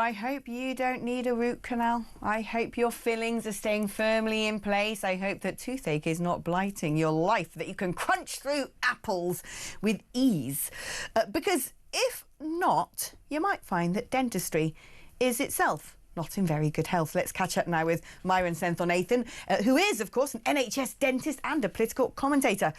I hope you don't need a root canal. I hope your fillings are staying firmly in place. I hope that toothache is not blighting your life, that you can crunch through apples with ease. Because if not, you might find that dentistry is itself not in very good health. Let's catch up now with Myron Senthil-Nathan, who is, of course, an NHS dentist and a political commentator.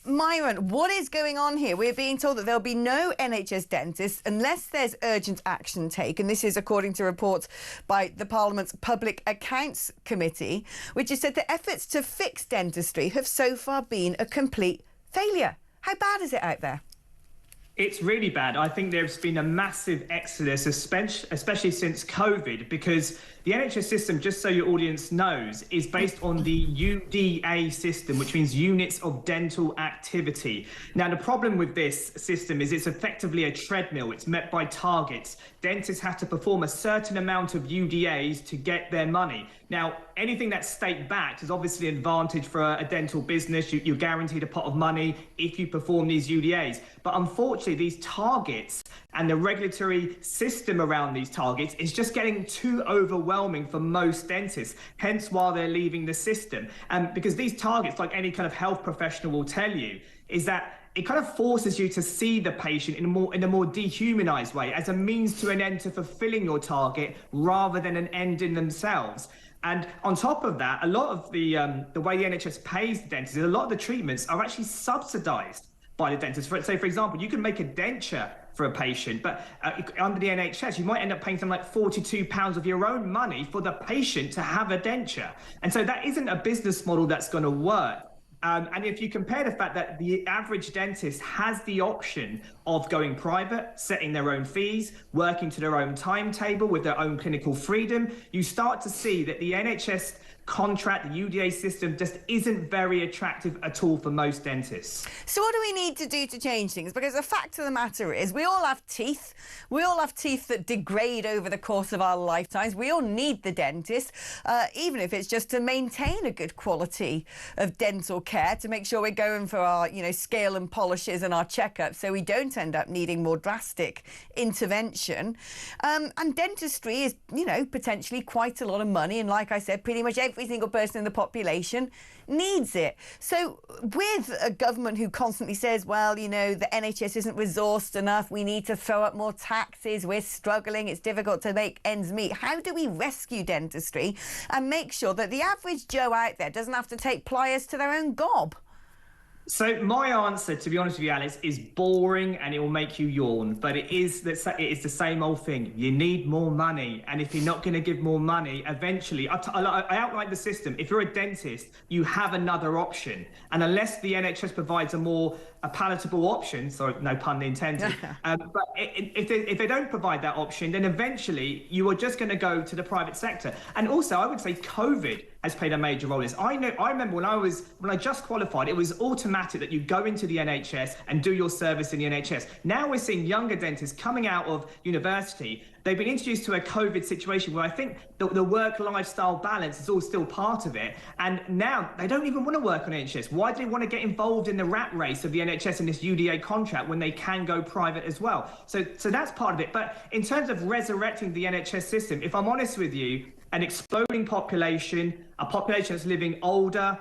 Myron, what is going on here? We're being told that there'll be no NHS dentists unless there's urgent action taken. This is according to reports by the Parliament's Public Accounts Committee, which has said that efforts to fix dentistry have so far been a complete failure. How bad is it out there? It's really bad. I think there's been a massive exodus, especially since COVID, because the NHS system, just so your audience knows, is based on the UDA system, which means units of dental activity. Now, the problem with this system is it's effectively a treadmill. It's met by targets. Dentists have to perform a certain amount of UDAs to get their money. Now, anything that's state-backed is obviously an advantage for a dental business. You're guaranteed a pot of money if you perform these UDAs. But unfortunately, these targets and the regulatory system around these targets is just getting too overwhelming for most dentists, hence why they're leaving the system. And because these targets, like any kind of health professional will tell you, is that it kind of forces you to see the patient in a more dehumanized way, as a means to an end to fulfilling your target rather than an end in themselves. And on top of that, a lot of the way the NHS pays the dentists, a lot of the treatments are actually subsidised by the dentist. Say, for example, you can make a denture for a patient, but under the NHS, you might end up paying something like £42 of your own money for the patient to have a denture. And so that isn't a business model that's going to work. And if you compare the fact that the average dentist has the option of going private, setting their own fees, working to their own timetable with their own clinical freedom, you start to see that the NHS contract, the UDA system, just isn't very attractive at all for most dentists. So what do we need to do to change things? Because the fact of the matter is we all have teeth. We all have teeth that degrade over the course of our lifetimes. We all need the dentist, even if it's just to maintain a good quality of dental care, to make sure we're going for our, scale and polishes and our checkups so we don't end up needing more drastic intervention. And dentistry is, potentially quite a lot of money. And like I said, pretty much every single person in the population needs it. So with a government who constantly says, well, the NHS isn't resourced enough, we need to throw up more taxes, we're struggling, it's difficult to make ends meet, how do we rescue dentistry and make sure that the average Joe out there doesn't have to take pliers to their own gob? So my answer, to be honest with you, Alex, is boring and it will make you yawn. But it is the same old thing. You need more money. And if you're not going to give more money, eventually, I outlined the system. If you're a dentist, you have another option. And unless the NHS provides a palatable option, sorry, no pun intended, but if they don't provide that option, then eventually you are just going to go to the private sector. And also, I would say COVID has played a major role in this. I remember when I just qualified, it was automatic that you go into the NHS and do your service in the NHS. Now we're seeing younger dentists coming out of university. They've been introduced to a COVID situation where I think the work-lifestyle balance is all still part of it. And now they don't even want to work on NHS. Why do they want to get involved in the rat race of the NHS and this UDA contract when they can go private as well? So that's part of it. But in terms of resurrecting the NHS system, if I'm honest with you, an exploding population, a population that's living older,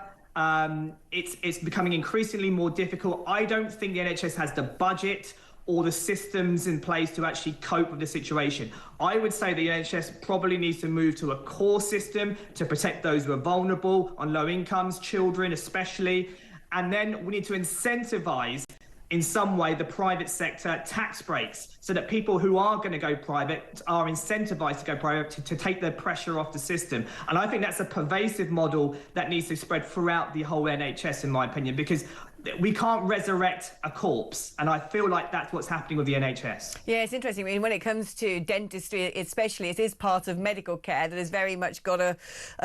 it's becoming increasingly more difficult. I don't think the NHS has the budget or the systems in place to actually cope with the situation. I would say the NHS probably needs to move to a core system to protect those who are vulnerable, on low incomes, children especially. And then we need to incentivise in some way the private sector tax breaks so that people who are going to go private are incentivized to go private to take the pressure off the system. And I think that's a pervasive model that needs to spread throughout the whole NHS, in my opinion, because we can't resurrect a corpse. And I feel like that's what's happening with the NHS. Yeah, it's interesting. I mean, when it comes to dentistry, especially, it is part of medical care that has very much got a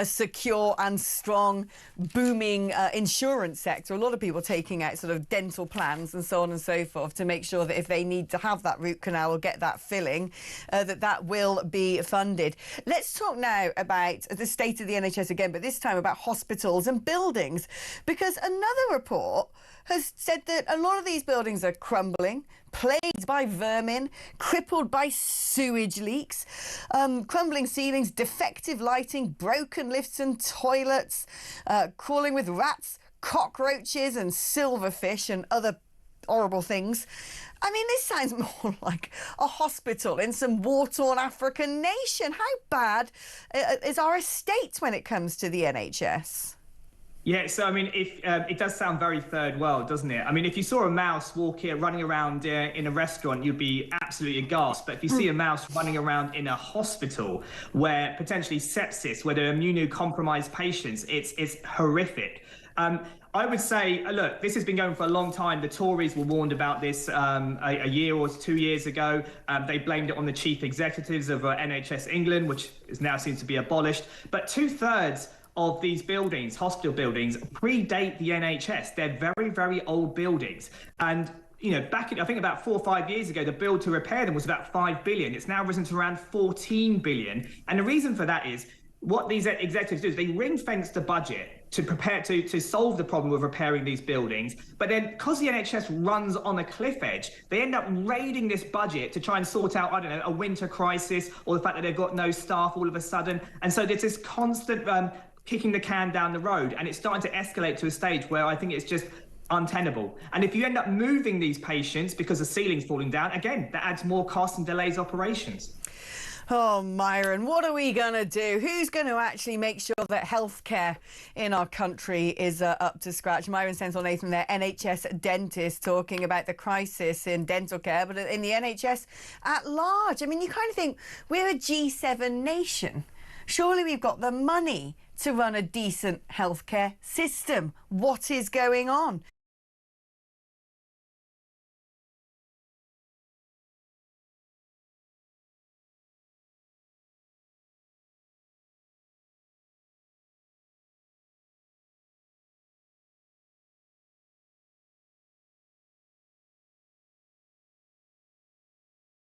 secure and strong, booming insurance sector. A lot of people taking out sort of dental plans and so on and so forth to make sure that if they need to have that root canal or get that filling, that will be funded. Let's talk now about the state of the NHS again, but this time about hospitals and buildings, because another report has said that a lot of these buildings are crumbling, plagued by vermin, crippled by sewage leaks, crumbling ceilings, defective lighting, broken lifts and toilets, crawling with rats, cockroaches and silverfish and other horrible things. I mean, this sounds more like a hospital in some war-torn African nation. How bad is our estate when it comes to the NHS? Yeah, so I mean, if it does sound very third world, doesn't it? I mean, if you saw a mouse running around in a restaurant, you'd be absolutely aghast. But if you see a mouse running around in a hospital where potentially sepsis, where there are immunocompromised patients, it's horrific. I would say, look, this has been going for a long time. The Tories were warned about this a year or 2 years ago. They blamed it on the chief executives of NHS England, which is now seems to be abolished. But 2/3 of these buildings, hospital buildings, predate the NHS. They're very, very old buildings. And you know, back in, I think about 4 or 5 years ago, the bill to repair them was about 5 billion. It's now risen to around 14 billion. And the reason for that is what these executives do is they ring fence the budget to prepare to solve the problem of repairing these buildings. But then because the NHS runs on a cliff edge, they end up raiding this budget to try and sort out, I don't know, a winter crisis or the fact that they've got no staff all of a sudden. And so there's this constant kicking the can down the road, and it's starting to escalate to a stage where I think it's just untenable. And if you end up moving these patients because the ceiling's falling down, again, that adds more costs and delays operations. Oh, Myron, what are we going to do? Who's going to actually make sure that healthcare in our country is up to scratch? Myron Senthil Nathan there, NHS dentist, talking about the crisis in dental care, but in the NHS at large. I mean, you kind of think we're a G7 nation. Surely we've got the money to run a decent healthcare system. What is going on?